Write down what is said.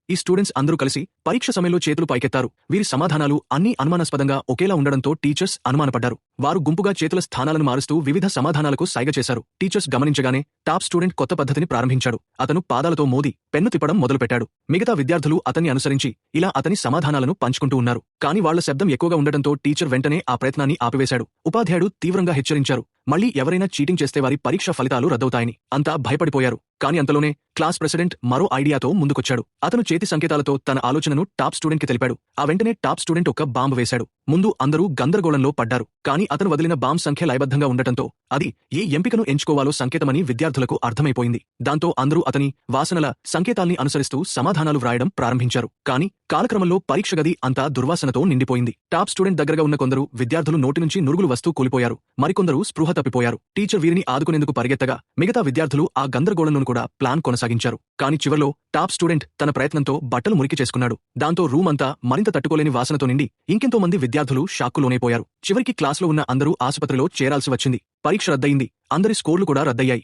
ఈ స్టూడెంట్స్ అందరూ కలిసి పరీక్ష సమయంలో చేతులు పైకెత్తారు. వీరి సమాధానాలు అన్నీ అనుమానాస్పదంగా ఒకేలా ఉండడంతో టీచర్స్ అనుమానపడ్డారు. వారు గుంపుగా చేతుల స్థానాలను మారుస్తూ వివిధ సమాధానాలకు సైగ చేశారు. టీచర్స్ గమనించగానే టాప్ స్టూడెంట్ కొత్త పద్ధతిని ప్రారంభించాడు. అతను పాదాలతో మోది పెన్ను తిప్పడం మొదలుపెట్టాడు. మిగతా విద్యార్థులు అతన్ని అనుసరించి ఇలా అతని సమాధానాలను పంచుకుంటూ ఉన్నారు. కానీ వాళ్ల శబ్దం ఎక్కువగా ఉండటంతో టీచర్ వెంటనే ఆ ప్రయత్నాన్ని ఆపివేశాడు. ఉపాధ్యాయుడు తీవ్రంగా హెచ్చరించారు. మళ్లీ ఎవరైనా చీటింగ్ చేస్తే వారి పరీక్ష ఫలితాలు రద్దవుతాయని. అంతా భయపడిపోయారు. కాని అంతలోనే క్లాస్ ప్రెసిడెంట్ మరో ఐడియాతో ముందుకొచ్చాడు. అతను చేతి సంకేతాలతో తన ఆలోచనను టాప్ స్టూడెంట్ కి తెలిపాడు. ఆ వెంటనే టాప్ స్టూడెంట్ ఒక బాంబు వేశాడు. ముందు అందరూ గందరగోళంలో పడ్డారు. కాని అతను వదిలిన బాంబ్ సంఖ్య లయబద్ధంగా ఉండటంతో అది ఏ ఎంపికను ఎంచుకోవాలో సంకేతమని విద్యార్థులకు అర్థమైపోయింది. దాంతో అందరూ అతని వాసనల సంకేతాల్ని అనుసరిస్తూ సమాధానాలు వ్రాయడం ప్రారంభించారు. కాని కాలక్రమంలో పరీక్ష గది అంతా దుర్వాసనతో నిండిపోయింది. టాప్ స్టూడెంట్ దగ్గరగా ఉన్న కొందరు విద్యార్థులు నోటి నుంచి నురుగులు వస్తూ కూలిపోయారు. మరికొందరు స్పృహ తప్పిపోయారు. టీచర్ వీరిని ఆదుకునేందుకు పరిగెత్తగా మిగతా విద్యార్థులు ఆ గందరగోళంలోనూ కూడా ప్లాన్ కొనసాగించారు. కాని చివర్లో టాప్ స్టూడెంట్ తన ప్రయత్నంతో బట్టలు మురికి చేసుకున్నాడు. దాంతో రూమ్ అంతా మరింత తట్టుకోలేని వాసనతో నిండి ఇంకెంతో మంది విద్యార్థులు షాక్కులోనైపోయారు. చివరికి క్లాస్లో ఉన్న అందరూ ఆసుపత్రిలో చేరాల్సి వచ్చింది. పరీక్ష రద్దయింది. అందరి స్కోర్లు కూడా రద్దయ్యాయి.